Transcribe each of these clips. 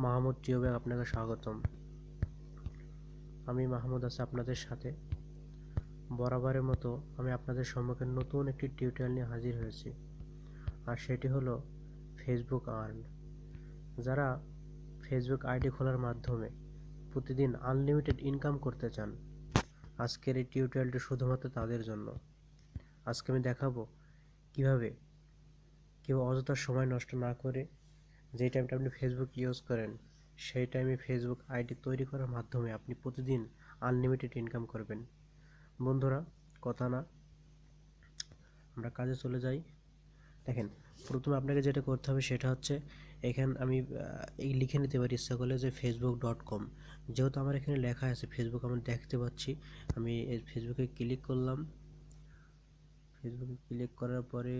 মাহমুদ টিউবে আপনাকে স্বাগতম। আমি মাহমুদ আছি আপনাদের সাথে। বরাবরের মতো আমি আপনাদের সম্মুখে নতুন একটি টিউটোরিয়াল নিয়ে হাজির হয়েছি, আর সেটি হলো ফেসবুক আর্ন। যারা ফেসবুক আইডি খোলার মাধ্যমে প্রতিদিন আনলিমিটেড ইনকাম করতে চান, আজকের এই টিউটোরিয়ালটি শুধুমাত্র তাদের জন্য। আজকে আমি দেখাবো কিভাবে কেউ অযথা সময় নষ্ট না করে যে টাইমটা আপনি ফেসবুক ইউজ করেন সেই টাইমে ফেসবুক আইডি তৈরি করার মাধ্যমে আপনি প্রতিদিন আনলিমিটেড ইনকাম করবেন। বন্ধুরা, কথা না, আমরা কাজে চলে যাই। দেখেন, প্রথমে আপনাকে যেটা করতে হবে সেটা হচ্ছে, এখানে আমি এই লিখে নিতে পারি ইচ্ছা করলে যে facebook.com। যেহেতু আমার এখানে লেখা আছে ফেসবুক, আমি দেখতে পাচ্ছি। আমি এই ফেসবুকে ক্লিক করলাম। ফেসবুকে ক্লিক করার পরে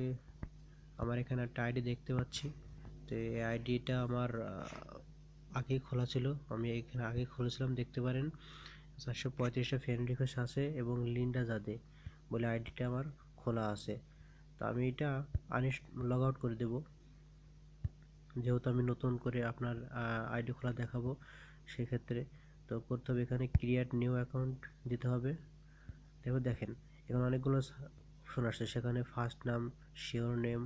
আমার এখানে একটা আইডি দেখতে পাচ্ছি। তো এই আইডিটা আমার আগেই খোলা ছিল, আমি এখানে আগে খুলেছিলাম, দেখতে পারেন 435টা ফ্রেন্ড রিকোয়েস্ট আছে এবং লিন্ডা জাদে বলে আইডিটা আমার খোলা আছে। তো আমি এটা লগ আউট করে দেব, যেহেতু আমি নতুন করে আপনার আইডি খোলা দেখাবো সেক্ষেত্রে। তো করতে হবে এখানে ক্রিয়েট নিউ অ্যাকাউন্ট দিতে হবে। তারপর দেখেন এখানে অনেকগুলো অপশন আসছে, সেখানে ফার্স্ট নাম, শিওর নেম,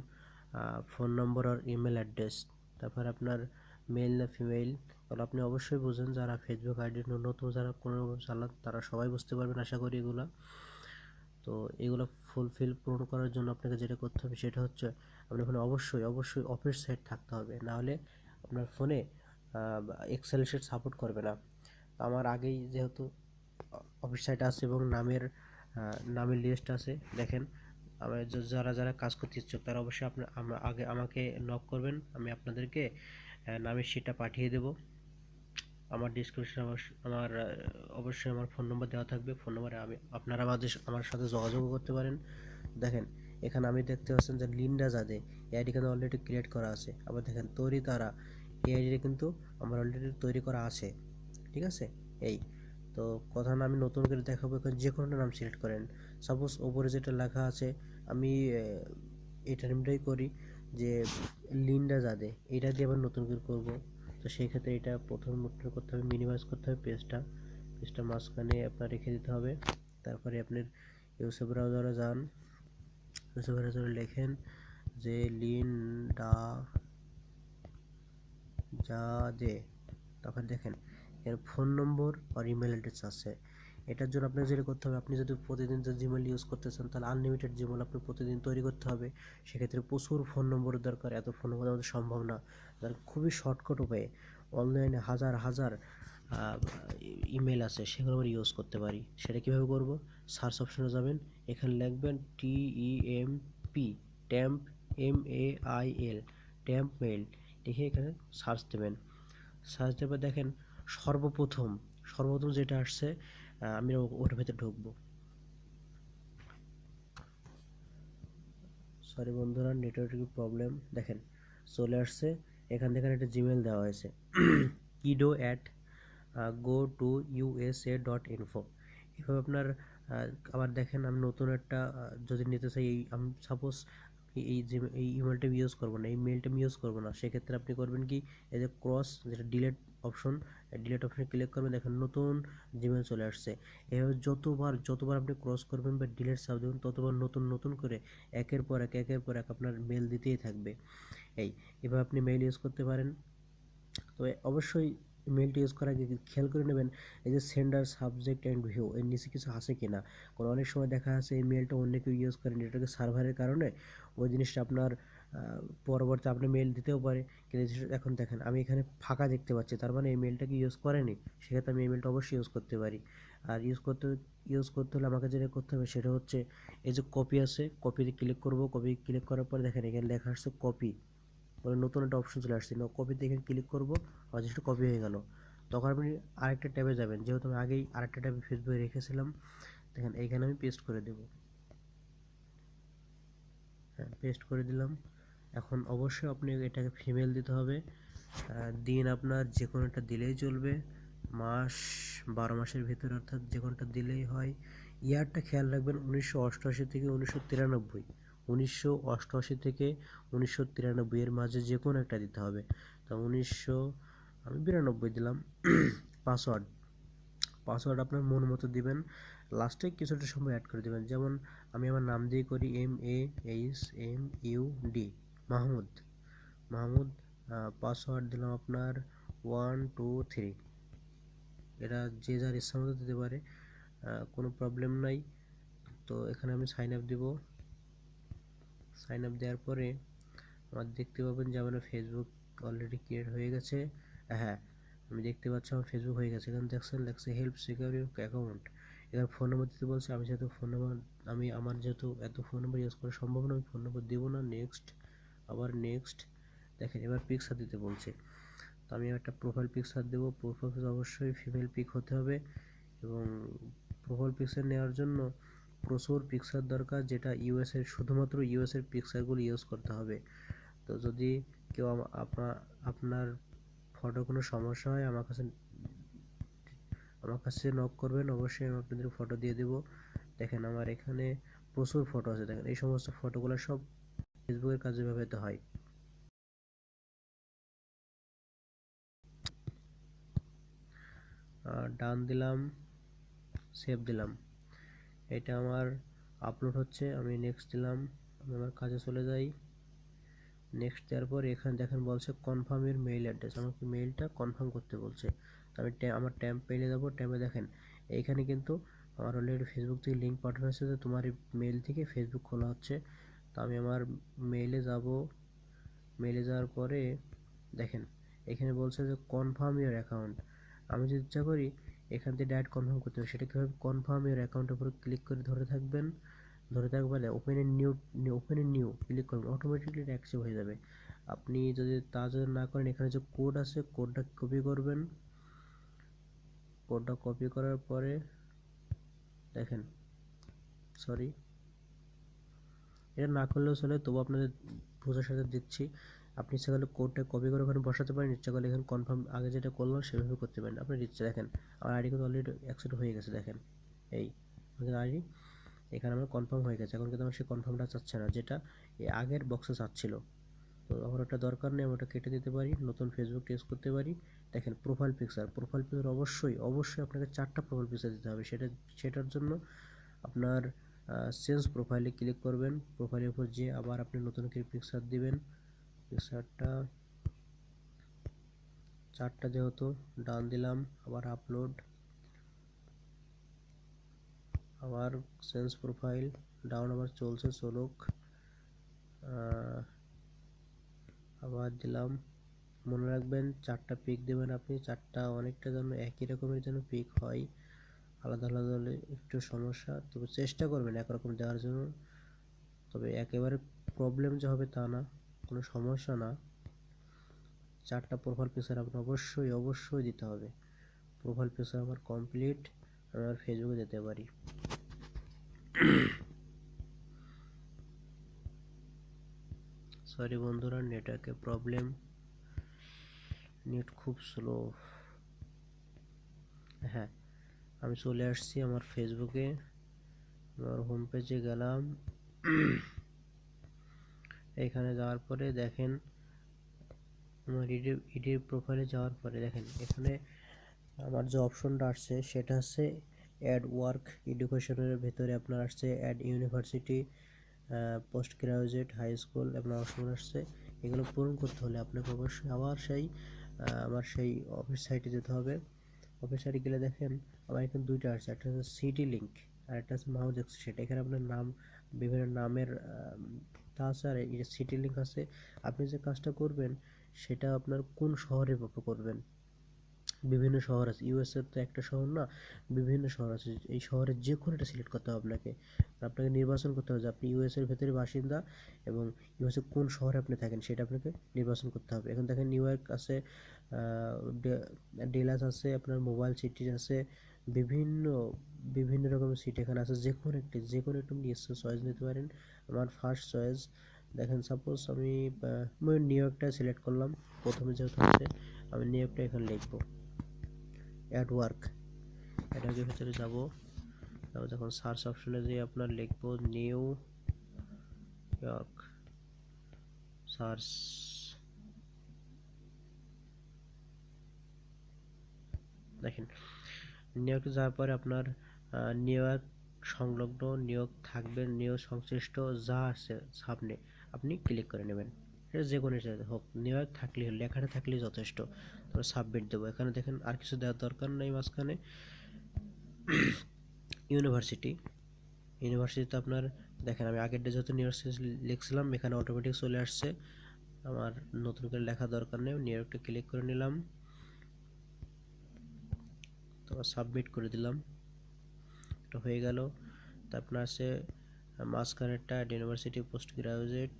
ফোন নম্বর আর ইমেল অ্যাড্রেস, তারপর আপনার মেল না ফিমেল। তাহলে আপনি অবশ্যই বুঝেন, যারা ফেসবুক আইডি নতুন যারা কোনো চালান তারা সবাই বুঝতে পারবেন আশা করি এগুলা। তো এগুলো ফুলফিল পূরণ করার জন্য আপনাকে যেটা করতে হবে সেটা হচ্ছে, আপনার ফোনে অবশ্যই অবশ্যই অফিস সাইট থাকতে হবে, নাহলে আপনার ফোনে এক্সেল শিট সাপোর্ট করবে না। আমার আগেই যেহেতু অফিস সাইট আছে এবং নামের লিস্ট আছে, দেখেন আমার যারা যারা কাজ করতে ইচ্ছুক তারা অবশ্যই আগে আমাকে নক করবেন, আমি আপনাদেরকে নামের শিটটা পাঠিয়ে দেব। আমার ডিসক্রিপশনে আমার অবশ্যই আমার ফোন নম্বর দেওয়া থাকবে, ফোন নম্বরে আপনারা আমার সাথে যোগাযোগও করতে পারেন। দেখেন এখানে আমি দেখতে পাচ্ছেন যে লিন্ডা জাদে এই আইডি কিন্তু অলরেডি ক্রিয়েট করা আছে। আবার দেখেন তৈরি তারা, এই আইডিটা কিন্তু আমার অলরেডি তৈরি করা আছে, ঠিক আছে। এই তো কথা না, আমি নতুন করে দেখাবো। এখানে যে কোনো নাম সিলেক্ট করেন, সাপোজ ওপরে যেটা লেখা আছে আমি এটা নামটাই করি যে লিন্ডা জাদে, এটা দিয়ে আবার নতুন করে করবো। তো সেই ক্ষেত্রে এটা প্রথমে করতে হবে, মিনিমাইজ করতে হবে পেজটা মাঝখানে আপনার রেখে দিতে হবে। তারপরে আপনার ইউসেফ ব্রাউজারে যান, ইউসেফ ব্রাউজারে লেখেন যে লিন্ডা জাদে। তখন দেখেন এর ফোন নম্বর আর ইমেল অ্যাড্রেস আছে। এটার জন্য আপনাকে যেটা করতে হবে, আপনি যদি প্রতিদিন যে জিমেল ইউজ করতে চান তাহলে আনলিমিটেড জিমেল আপনি প্রতিদিন তৈরি করতে হবে। সেক্ষেত্রে প্রচুর ফোন নম্বরের দরকার, এত ফোন নম্বর আমাদের সম্ভব না। তার খুবই শর্টকাট উপায়ে অনলাইনে হাজার হাজার ইমেল আছে, সেগুলো আমরা ইউজ করতে পারি। সেটা কীভাবে করব? সার্চ অপশনে যাবেন, এখানে লিখবেন TEMP, temp, MAIL, temp mail লিখে এখানে সার্চ দেবেন। সার্চ দেওয়ার দেখেন সর্বপ্রথম যেটা আসছে, আমি ওর ভেতরে ঢুকবো। সরি বন্ধুরা, নেটওয়ার্কের প্রবলেম। দেখেন চলে আসছে, এখান থেকে একটা জিমেল দেওয়া হয়েছে kido@go2usa.info। এভাবে আপনার আবার দেখেন আমি নতুন একটা যদি নিতে চাই, আমি সাপোজ এই ইমেলটা ইউজ করবো না, এই মেলটা আমি ইউজ করবো না, সেক্ষেত্রে আপনি করবেন কি, এই যে ক্রস যেটা ডিলেট অপশন, ডিলেট অপশনে ক্লিক করবেন, দেখেন নতুন জিমেল চলে আসছে। এভাবে যতবার আপনি ক্রস করবেন বা ডিলেট চাপ দেবেন ততবার নতুন নতুন করে একের পর এক আপনার মেল দিতেই থাকবে। এভাবে আপনি মেল ইউজ করতে পারেন। তবে অবশ্যই মেলটি ইউজ করার আগে খেয়াল করে নেবেন এই যে সেন্ডার, সাবজেক্ট অ্যান্ড ভিউ এর নিচে কিছু আছে কিনা। কারণ অনেক সময় দেখা যাচ্ছে এই মেলটা অন্য কেউ ইউজ করেন, এটাকে সার্ভারের কারণে ওই জিনিসটা আপনার পরবর্তী আপনি মেল দিতেও পারে। কিন্তু এখন দেখেন আমি এখানে ফাঁকা দেখতে পাচ্ছি, তার মানে এই মেলটাকে ইউজ করেনি, সেক্ষেত্রে আমি এই মেলটা অবশ্যই ইউজ করতে পারি। আর ইউজ করতে হলে আমাকে যেটা করতে হবে সেটা হচ্ছে, এই যে কপি আছে, কপিতে ক্লিক করব। কপি ক্লিক করার পরে দেখেন এখানে লেখা আসছে কপি, পরে নতুন একটা অপশন চলে আসছে, কপিতে এখানে ক্লিক করব, আমার জিনিসটা কপি হয়ে গেল। তখন আপনি আরেকটা ট্যাবে যাবেন, যেহেতু আমি আগেই আরেকটা ট্যাবে ফেসবুকে রেখেছিলাম, দেখেন এইখানে আমি পেস্ট করে দেব। হ্যাঁ, পেস্ট করে দিলাম। এখন অবশ্যই আপনি এটাকে ফিমেল দিতে হবে, দিন আপনার যে কোনো একটা দিলেই চলবে, মাস 12 মাসের ভিতরে অর্থাৎ যে কোনোটা দিলেই হয়। ইয়ারটা খেয়াল রাখবেন 1988 থেকে 1993, 1988 থেকে 1993 এর মাঝে যে কোনো একটা দিতে হবে। তো 1988 আমি 92 দিলাম। পাসওয়ার্ড আপনার মন মতো দিবেন, লাস্টে কিছুটা সময় অ্যাড করে দিবেন। যেমন আমি আমার নাম দিয়ে করি MAHMUD, মাহমুদ। মাহমুদ পাসওয়ার্ড দিলাম আপনার 123। এটা যে যার ইচ্ছা মতো দিতে পারে, কোনো প্রবলেম নাই। তো এখানে আমি সাইন আপ দিব। সাইন আপ দেওয়ার পরে আমার দেখতে পাবেন যে আমার ফেসবুক অলরেডি ক্রিয়েট হয়ে গেছে। হ্যাঁ, আমি দেখতে পাচ্ছি আমার ফেসবুক হয়ে গেছে। এখানে দেখছেন লেখছে হেল্প সিকিউর ইউর অ্যাকাউন্ট। এখানে ফোন নাম্বার দিতে বলছে। আমি যেহেতু ফোন নাম্বার আমার যেহেতু এত ফোন নাম্বার ইউজ করা সম্ভব না, আমি ফোন নাম্বার দিব না। নেক্সট, আবার নেক্সট। দেখেন এবার পিকচার দিতে বলছে। তো আমি একটা প্রোফাইল পিকচার দেবো। প্রোফাইল পিকচার অবশ্যই ফিমেল পিক হতে হবে, এবং প্রোফাইল পিকচার নেওয়ার জন্য প্রচুর পিকচার দরকার, যেটা ইউএসের, শুধুমাত্র ইউএসের পিকচারগুলো ইউজ করতে হবে। তো যদি কেউ আপনার ফটো কোনো সমস্যা হয় আমার কাছে নক করবেন, অবশ্যই আমি আপনাদের ফটো দিয়ে দেব। দেখেন আমার এখানে প্রচুর ফটো আছে। দেখেন এই সমস্ত ফটোগুলো সব ফেসবুকের কাজে ব্যবহৃত হয়। ডান দিলাম, সেভ দিলাম। এটা আমার আপলোড হচ্ছে। আমি নেক্সট দিলাম। আমি আমার কাজে চলে যাই। নেক্সট দেওয়ার পর এখানে দেখেন বলছে কনফার্ম এর মেইল অ্যাড্রেস, আমাকে মেইলটা কনফার্ম করতে বলছে। তো আমি আমার ট্যাম্প পেলে যাবো। ট্যাম্পে দেখেন এইখানে কিন্তু আমার অলরেডি ফেসবুক থেকে লিঙ্ক পাঠানো হয়েছে যে তোমার এই মেইল থেকে ফেসবুক খোলা হচ্ছে। তো আমি আমার মেইলে যাব। মেইলে যাওয়ার পরে দেখেন এখানে বলছে যে কনফার্ম ইওর অ্যাকাউন্ট। আমি যদি ইচ্ছা করি এখান থেকে ডাইরেক্ট কনফার্ম করতে হবে। সেটা কীভাবে? কনফার্ম ইওর অ্যাকাউন্টের উপর ক্লিক করে ধরে থাকবেন। ধরে থাকলে ওপেন এ নিউ ক্লিক করবেন, অটোমেটিকলি এটা অ্যাকসেপ্ট হয়ে যাবে। আপনি যদি না করেন, এখানে যে কোড আছে কোডটা কপি করবেন। কোডটা কপি করার পরে দেখেন, সরি এটা না করলেও চলে, তবু আপনাদের বোঝার সাথে দিচ্ছি। আপনি ইচ্ছা করলে কোডটা কপি করে ওখানে বসাতে পারেন, ইচ্ছা করলে এখানে কনফার্ম আগে যেটা করলাম সেভাবে করতে পারেন আপনার ইচ্ছা। দেখেন আমার আইডি কিন্তু অলরেডি অ্যাকসেপ্ট হয়ে গেছে। দেখেন এই আইডি এখানে আমার কনফার্ম হয়ে গেছে। এখন কিন্তু আমার সেই কনফার্মটা চাচ্ছে না, যেটা এই আগের বক্সে চাচ্ছিল। তো আমার ওটা দরকার নেই, আমি ওটা কেটে দিতে পারি, নতুন ফেসবুক টেস্ট করতে পারি। দেখেন প্রোফাইল পিকচার অবশ্যই আপনাকে 4টা প্রোফাইল পিকচার দিতে হবে। সেটার জন্য আপনার চেঞ্জ প্রোফাইলে ক্লিক করবেন। প্রোফাইলের উপর যেয়ে আবার আপনি নতুন করে পিকচার দিবেন। পিকচারটা 4টা যেহেতু, ডান দিলাম। আবার আপলোড, আবার চেঞ্জ প্রোফাইল, ডাউন আবার চলুক। আবার দিলাম। মনে রাখবেন 4টা পিক দেবেন আপনি। 4টা অনেকটা যেন একই রকমের যেন পিক হয়, আলাদা আলাদা হলে একটু সমস্যা। তবে চেষ্টা করবেন একরকম দেওয়ার জন্য। তবে একেবারে প্রবলেম যে হবে তা না, কোনো সমস্যা না। 4টা প্রোফাইল পিকচার আপনার অবশ্যই দিতে হবে। প্রোফাইল পিকচার আমার কমপ্লিট। আমি আমার ফেসবুকে যেতে পারি। সরি বন্ধুরা, নেটওয়ার্কের প্রবলেম, নেট খুব স্লো। হ্যাঁ, আমি চলে আসছি আমার ফেসবুকে। আমার হোম পেজে গেলাম। এখানে যাওয়ার পরে দেখেন আমার ইডিট প্রোফাইলে যাওয়ার পরে দেখেন এখানে আমার যে অপশনটা আসছে সেটা হচ্ছে অ্যাড ওয়ার্ক এডুকেশনের ভেতরে আপনার আসছে add university, post graduate, high school আপনার অপশন আসছে। এগুলো পূরণ করতে হলে আপনাকে অবশ্যই আবার আমার সেই অফিস সাইটে যেতে হবে। অফিস সাইটে গেলে দেখেন আমার এখানে 2টা আসছে, একটা হচ্ছে সিটি লিঙ্ক আর একটা হচ্ছে মাউস সেটা। এখানে আপনার নাম, বিভিন্ন নামের তা আছে, আর এই সিটি লিঙ্ক আছে। আপনি যে কাজটা করবেন সেটা আপনার কোন শহরে করবেন। বিভিন্ন শহর আছে, ইউএসএ তো একটা শহর না, বিভিন্ন শহর আছে। এই শহরের যে কোনো একটা সিলেক্ট করতে হবে আপনাকে নির্বাচন করতে হবে যে আপনি ইউএসএর ভেতরে বাসিন্দা এবং ইউএসএ কোন শহরে আপনি থাকেন সেটা আপনাকে নির্বাচন করতে হবে। এখন দেখেন নিউ ইয়র্ক আছে, ডেলাস আছে, আপনার মোবাইল সিটি আছে, বিভিন্ন বিভিন্ন রকমের সিটি এখানে আছে। যে কোনো একটি চয়েস নিতে পারেন। আমার ফার্স্ট চয়েস দেখেন, সাপোজ আমি নিউ ইয়র্কটা সিলেক্ট করলাম প্রথমে, যেহেতু আছে আমি নিউ ইয়র্কটা এখানে লিখবো। অ্যাড ওয়ার্ক, অ্যাডওয়ার্কের ভিতরে যাব। তারপর যখন সার্চ অপশনে যেয়ে আপনার লিখবো নিউ ইয়র্ক, সার্চ। দেখেন নিউ ইয়র্কে যাওয়ার পরে আপনার নিউ ইয়র্ক সংলগ্ন নিয়োগ থাকবে, নিয়োগ সংশ্লিষ্ট যা আছে সামনে আপনি ক্লিক করে নেবেন। এটা যে কোনো হোক, নিউ ইয়র্ক থাকলেই লেখাটা থাকলেই যথেষ্ট। তারপর সাবমিট দেবো। এখানে দেখেন আর কিছু দেওয়ার দরকার নেই। মাঝখানে ইউনিভার্সিটিতে আপনার দেখেন আমি আগের ডে যেহেতু নিউ ইয়র্ক লিখছিলাম, এখানে অটোমেটিক চলে আসছে, আমার নতুন করে লেখা দরকার নেই। নিউ ইয়র্কটা ক্লিক করে নিলাম, তারপর সাবমিট করে দিলাম। এটা হয়ে গেল। তারপর আছে মাঝখানেরটা ইউনিভার্সিটি পোস্ট গ্রাজুয়েট,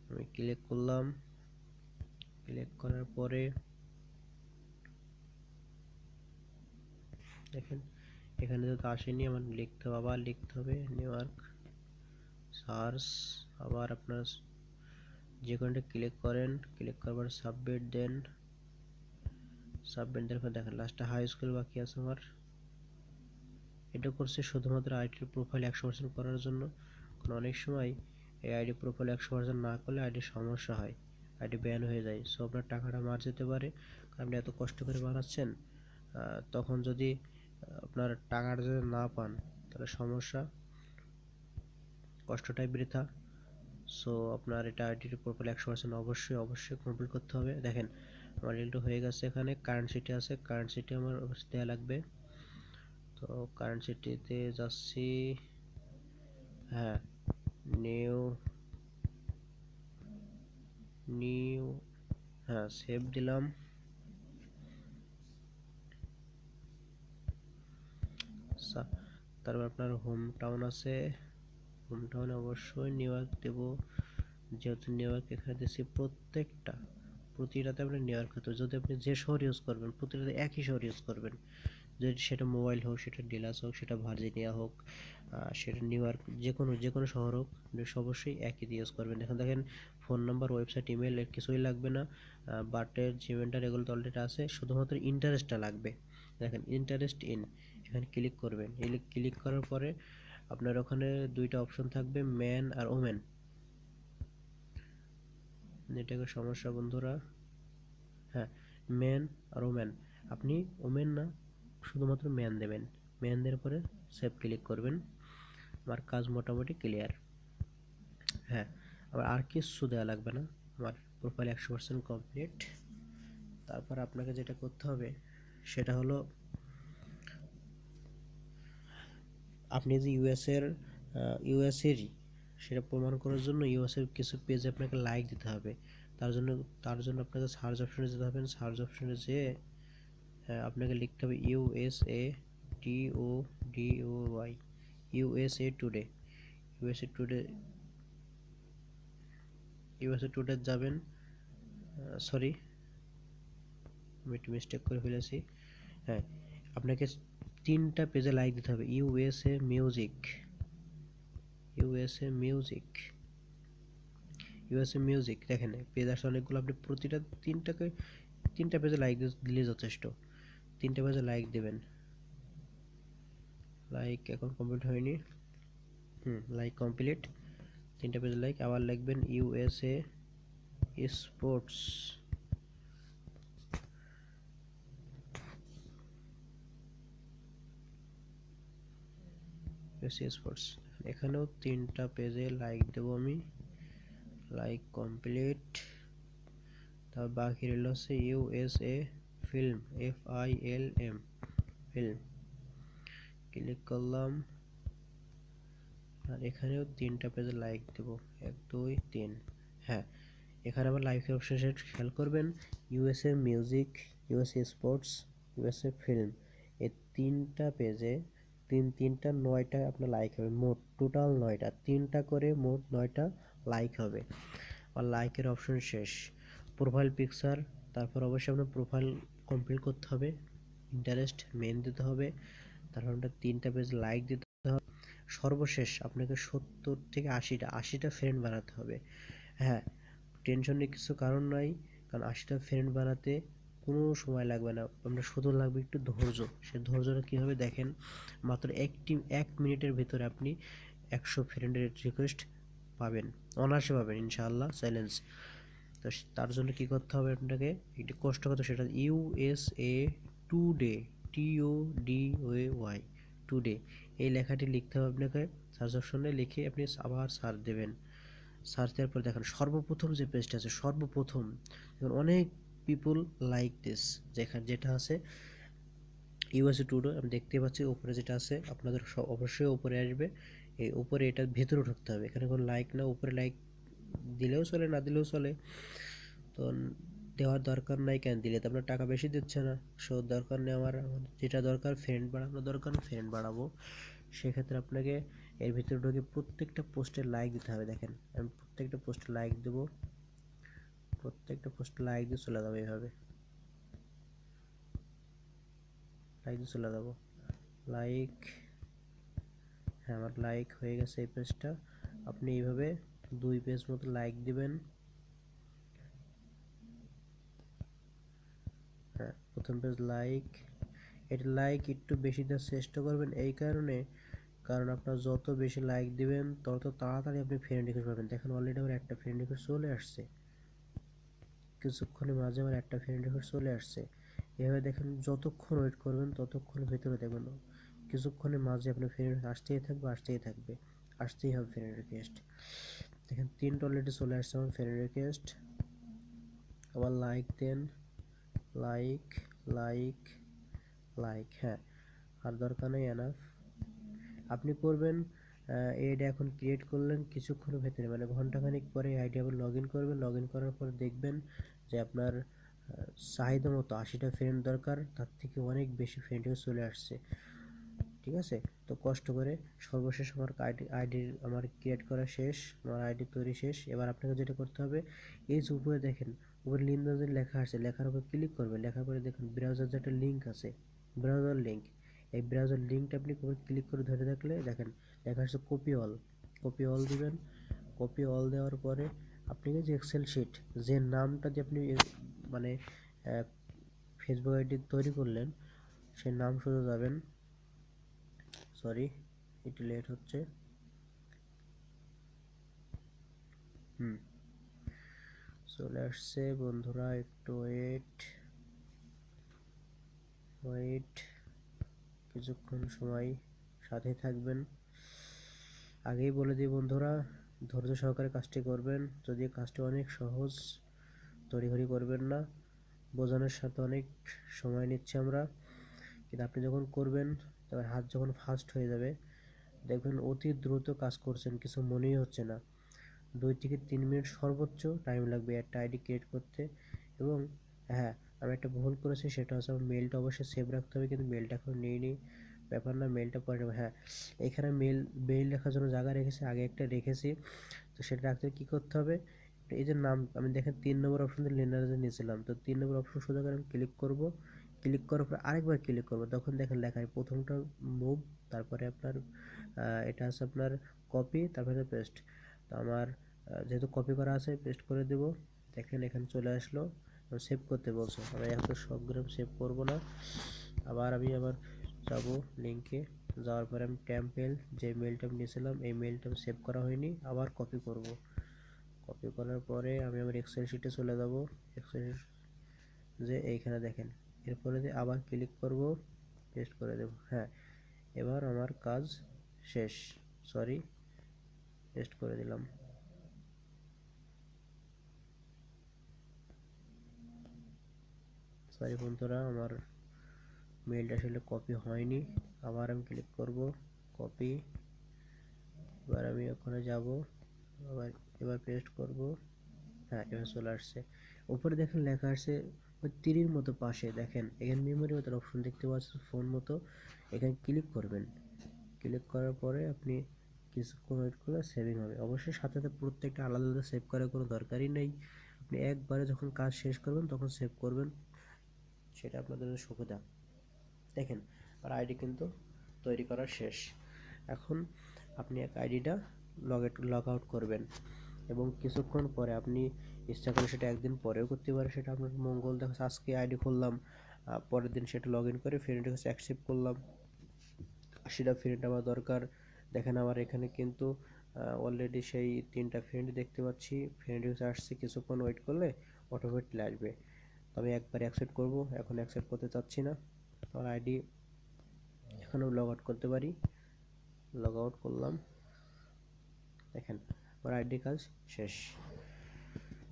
আমি ক্লিক করলাম। ক্লিক করার পরে দেখেন এখানে তো আসেনি, আমার লিখতে হবে, আবার লিখতে হবে নিউ ইয়র্ক, সার্চ, আবার আপনার যে কোনোটা ক্লিক করেন, ক্লিক করার পর সাবমিট দেন। সাবমিট দেওয়ার পর দেখেন লাস্টে হাই স্কুল বাকি আছে আমার। এটা করছে শুধুমাত্র আইডির প্রোফাইল 100% করার জন্য, কারণ অনেক সময় এই আইডি প্রোফাইল 100% না করলে আইডির সমস্যা হয়, আইডি ব্যান হয়ে যায়। সো আপনার টাকাটা মার যেতে পারে, আপনি এত কষ্ট করে বানাচ্ছেন, তখন যদি আপনার টাকাটা যদি না পান তাহলে সমস্যা, কষ্টটাই বৃথা। সো আপনার এটা আইডির প্রোফাইল 100% অবশ্যই কমপ্লিট করতে হবে। দেখেন আমার রিলটা হয়ে গেছে, এখানে কারেন্সিটি আছে, কারেন্সিটি আমার দেওয়া লাগবে। তো কারেন্সিটিতে যাচ্ছি, হ্যাঁ নিউ নিউ হ্যাঁ সেভ দিলাম। তারপর আপনার হোম টাউন আছে, হোম টাউনে অবশ্যই নিউ ইয়র্ক দেব, যেহেতু নিউ ইয়র্ক এখানে দিচ্ছি। প্রতিটাতে আপনি নিউ ইয়র্ক হতো, যদি আপনি যে শহর ইউজ করবেন প্রতিটাতে একই শহর ইউজ করবেন, যদি সেটা মোবাইল হোক, সেটা ডিলাস হোক, সেটা ভার্জিনিয়া হোক, সেটা নিউ ইয়র্ক, যে কোনো শহর হোক, অবশ্যই একই দিয়ে ইউজ করবেন। এখন দেখেন ফোন নাম্বার, ওয়েবসাইট, ইমেল এর কিছুই লাগবে না, বাটের জিমেন্টার এগুলো তো অলরেডি আছে, শুধুমাত্র ইন্টারেস্টটা লাগবে। দেখেন ইন্টারেস্ট ইন, এখানে ক্লিক করবেন। ক্লিক করার পরে আপনার ওখানে দুইটা অপশন থাকবে, ম্যান আর ওমেন। নেটওয়ার্কের সমস্যা বন্ধুরা, হ্যাঁ ম্যান আর ওমেন, আপনি ওমেন না শুধুমাত্র ম্যান দেবেন। ম্যান দেওয়ার পরে সেভ ক্লিক করবেন। আমার কাজ মোটামুটি ক্লিয়ার। হ্যাঁ আমার আর কিছু দেওয়া লাগবে না, আমার প্রোফাইল 100% কমপ্লিট। তারপর আপনাকে যেটা করতে হবে সেটা হলো, আপনি যে ইউএসএর সেটা প্রমাণ করার জন্য ইউএসএর কিছু পেজে আপনাকে লাইক দিতে হবে। তার জন্য আপনাকে সার্চ অপশনে যেতে হবে। সার্চ অপশনে যেয়ে আপনাকে লিখতে হবে USATODOY, USA today. USA today যাবেন। সরি আমি একটু মিস্টেক করে ফেলেছি। হ্যাঁ আপনাকে 3টা পেজে লাইক দিতে হবে। ইউএসএ মিউজিক দেখেন পেজ আসলে অনেকগুলো, আপনি প্রতিটা 3টা পেজে লাইক দিলে যথেষ্ট। 3টা পেজে লাইক দেবেন। লাইক এখন কমপ্লিট হয়নি, লাইক কমপ্লিট। 3টা পেজে লাইক, আবার লিখবেন ইউএসএ স্পোর্টস, এখানেও 3টা পেজে লাইক দেবো আমি। Like complete. তার বাকি রইল হচ্ছে USA film, FILM film, click করলাম। আর এখানেও 3টা পেজে লাইক দেব, 1 2 3। হ্যাঁ এখানে আবার লাইকের অপশন খেয়াল করবেন, USA music, USA sports, USA film, এই 3টা পেজে তিনটা 9টা আপনার লাইক হবে, মোট টোটাল 9টা, 3টা করে মোট 9টা লাইক হবে। আর লাইকের অপশন শেষ, প্রোফাইল পিকচার। তারপর অবশ্যই আপনার প্রোফাইল কমপ্লিট করতে হবে, ইন্টারেস্ট মেন দিতে হবে, তারপর আপনার 3টা পেজ লাইক দিতে হবে। সর্বশেষ আপনাকে 70 থেকে 80টা ফ্রেন্ড বানাতে হবে। হ্যাঁ টেনশনের কিছু কারণ নাই, কারণ 80টা ফ্রেন্ড বানাতে কোনো সময় লাগবে না, আপনার শুধু লাগবে একটু ধৈর্য। সে ধৈর্যটা কীভাবে দেখেন, মাত্র 1 মিনিটের ভিতরে আপনি 100 ফ্রেন্ডের রিকোয়েস্ট পাবেন, অনায়াসে পাবেন ইনশাআল্লাহ, চ্যালেঞ্জ। তো তার জন্য কি করতে হবে আপনাকে, একটু কষ্ট করতে, সেটা USA টুডে, TODAY, টুডে এই লেখাটি লিখতে হবে আপনাকে। সার্চ অপশনে লিখে আপনি আবার সার্চ দেবেন। সার্চ দেওয়ার পর দেখেন সর্বপ্রথম যে পেজটা আছে, সর্বপ্রথম অনেক পিপল লাইক দিস, যেটা আছে ইউএসএ টুডে আমি দেখতে পাচ্ছি উপরে যেটা আছে, আপনাদের অবশ্যই উপরে আসবে। এই উপরে এটা ভেতরে ঢুকতে হবে, এখানে কোনো লাইক না, উপরে লাইক দিলেও চলে না দিলেও চলে, তো দেওয়ার দরকার নাই। কেন দিলে তো আপনার টাকা বেশি দিচ্ছে না, সো দরকার নেই। আমার যেটা দরকার ফ্রেন্ড বাড়ানো দরকার, ফ্রেন্ড বাড়াবো, সেক্ষেত্রে আপনাকে এর ভিতরে ঢুকে প্রত্যেকটা পোস্টে লাইক দিতে হবে। দেখেন আমি প্রত্যেকটা পোস্টে লাইক দেবো, প্রত্যেকটা পোস্টে লাইক দিয়ে চলে যাবো, এইভাবে লাইক দিয়ে চলে যাবো। লাইক, হ্যাঁ আমার লাইক হয়ে গেছে এই পেজটা। আপনি এইভাবে 2 পেজ মতো লাইক দিবেন। হ্যাঁ প্রথম পেজ লাইক, এটা লাইক একটু বেশি দেওয়ার চেষ্টা করবেন, এই কারণ আপনার যত বেশি লাইক দিবেন তত তাড়াতাড়ি আপনি ফ্রেন্ড রিকোয়েস্ট পাবেন। দেখেন অলরেডি আমার একটা ফ্রেন্ড রিকোয়েস্ট চলে আসছে, কিছুক্ষণের মাঝে আমার একটা ফ্রেন্ড রিকোয়েস্ট চলে আসছে। এভাবে দেখেন যতক্ষণ ওয়েট করবেন ততক্ষণের ভেতরে দেখবেন কিছুক্ষণের মাঝে আপনার ফ্রেন্ড আসতেই থাকবে, আসতেই থাকবে, আসতেই হবে ফ্রেন্ড রিকোয়েস্ট। দেখেন 3টা অলরেডি চলে আসছে আমার ফ্রেন্ড রিকোয়েস্ট। আবার লাইক দেন, লাইক লাইক লাইক, হ্যাঁ আর দরকার নেই, এনাফ। আপনি করবেন এইটা এখন ক্রিয়েট করলেন, কিছুক্ষণের ভেতরে মানে ঘন্টাখানিক পরে আইডি আবার লগ ইন করবেন। লগ ইন করার পর দেখবেন যে আপনার চাহিদা মতো 80টা ফ্রেন্ড দরকার, তার থেকে অনেক বেশি ফ্রেন্ডও চলে আসছে। ঠিক আছে, তো কষ্ট করে সর্বশেষ আমার আইডি আমার ক্রিয়েট করা শেষ, আমার আইডি তৈরি শেষ। এবার আপনাকে যেটা করতে হবে, এই যে উপরে দেখেন উপরে লিঙ্ক লেখা আছে, লেখার উপর ক্লিক করবেন। লেখার পরে দেখুন ব্রাউজার যে একটা লিঙ্ক আছে, ব্রাউজার লিঙ্ক, এই ব্রাউজার লিঙ্কটা আপনি উপরে ক্লিক করে ধরে রাখলে দেখেন লেখা আছে কপি অল, কপি অল দিবেন। কপি অল দেওয়ার পরে আপনি যে এক্সেল শিট যে নামটা দিয়ে আপনি মানে ফেসবুক আইডি তৈরি করলেন সেই নাম শুধু যাবেন। সরি একটু লেট হচ্ছে, চলে আসছে বন্ধুরা, একটু ওয়েট ওয়েট, কিছুক্ষণ সময় সাথে থাকবেন। আগেই বলে দিই বন্ধুরা, ধৈর্য সহকারে কাজটি করবেন। যদি কাজটি অনেক সহজ, তড়িঘড়ি করবেন না, বোঝানোর সাথে অনেক সময় নিচ্ছি আমরা, কিন্তু আপনি যখন করবেন তখন হাত যখন ফাস্ট হয়ে যাবে দেখবেন অতি দ্রুত কাজ করছেন, কিছু মনেই হচ্ছে না। 2 থেকে 3 মিনিট সর্বোচ্চ টাইম লাগবে একটা আইডি ক্রিয়েট করতে। এবং হ্যাঁ আমি একটা ভুল করেছি, সেটা হচ্ছে আমার মেলটা অবশ্যই সেভ রাখতে হবে, কিন্তু মেলটা এখন নিইনি, ব্যাপার না, মেলটা পরে নেবো। হ্যাঁ এখানে মেল লেখার জন্য জায়গা রেখেছি, আগে একটা রেখেছি, তো সেটা রাখতে কী করতে হবে, এই যে নাম আমি দেখেন 3 নম্বর অপশন দিয়ে লেনারে নিয়েছিলাম, তো 3 নম্বর অপশন সোজা করে আমি ক্লিক করব। ক্লিক করার পর আরেকবার ক্লিক করব, তখন দেখেন লেখা প্রথমটা মুভ, তারপরে আপনার এটা আছে আপনার কপি, তারপরে পেস্ট। তো আমার যেহেতু কপি করা আছে পেস্ট করে দেব। দেখেন এখানে চলে আসলো, সেভ করতে বলছে, আমি এত সবগুলো সেভ করব না। আমি আবার যাব লিঙ্কে, যাওয়ার পরে আমি টেম্পেল যে মেলটা আমি নিয়েছিলাম এই মেলটা সেভ করা হয়নি, আবার কপি করব। কপি করার পরে আমি আমার এক্সেল শিটে চলে যাব। এক্সেল যে এইখানে দেখেন, এরপরে যে আবার ক্লিক করব, পেস্ট করে দেব। হ্যাঁ এবার আমার কাজ শেষ, সরি পেস্ট করে দিলাম। সরি বন্ধুরা, আমার মেলটা আসলে কপি হয়নি। আবার আমি ক্লিক করব, কপি, এবার আমি ওখানে যাব, এবার পেস্ট করব। হ্যাঁ এবার চলে আসছে। উপরে দেখেন লেখা আছে ওই তীরের মতো পাশে দেখেন এখানে মেমোরি মতো অপশন দেখতে পাচ্ছেন, ফোন মতো, এখানে ক্লিক করবেন। ক্লিক করার পরে আপনি কিছুক্ষণ ওয়েট করলে সেভিং হবে। অবশ্যই সাথে সাথে প্রত্যেকটা আলাদা আলাদা সেভ করার কোনো দরকারই নেই, আপনি একবারে যখন কাজ শেষ করবেন তখন সেভ করবেন, সেটা আপনাদের সুবিধা। দেখেন আর আইডি কিন্তু তৈরি করা শেষ। এখন আপনি এক আইডিটা লগ আউট করবেন, এবং কিছুক্ষণ পরে আপনি ইচ্ছা করলে সেটা একদিন পরেও করতে পারে, সেটা আপনার মঙ্গল। দেখা আজকে আইডি খুললাম, পরের দিন সেটা লগ ইন করে ফ্রেন্ড রিকোয়েস্ট অ্যাকসেপ্ট করলাম, 80টা ফ্রেন্ড আমার দরকার। দেখেন আমার এখানে কিন্তু অলরেডি সেই 3টা ফ্রেন্ড দেখতে পাচ্ছি, ফ্রেন্ড রিকোয়েস্ট আসছে, কিছুক্ষণ ওয়েট করলে অটোমেটিক আসবে। আমি একবার অ্যাকসেপ্ট করব, এখন অ্যাকসেপ্ট করতে চাচ্ছি না। আমার আইডি এখানেও লগ আউট করতে পারি। লগ আউট করলাম, দেখেন আমার আইডি কাজ শেষ।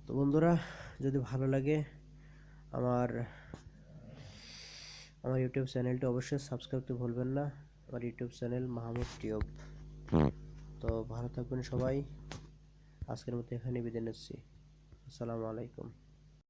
তো বন্ধুরা, যদি ভালো লাগে আমার ইউটিউব চ্যানেলটি অবশ্যই সাবস্ক্রাইব করতে ভুলবেন না। আমার ইউটিউব চ্যানেল মাহমুদ টিউব। তো ভালো থাকবেন সবাই। আজকের মতো এখানে বিদায় নিচ্ছি। আসসালামু আলাইকুম।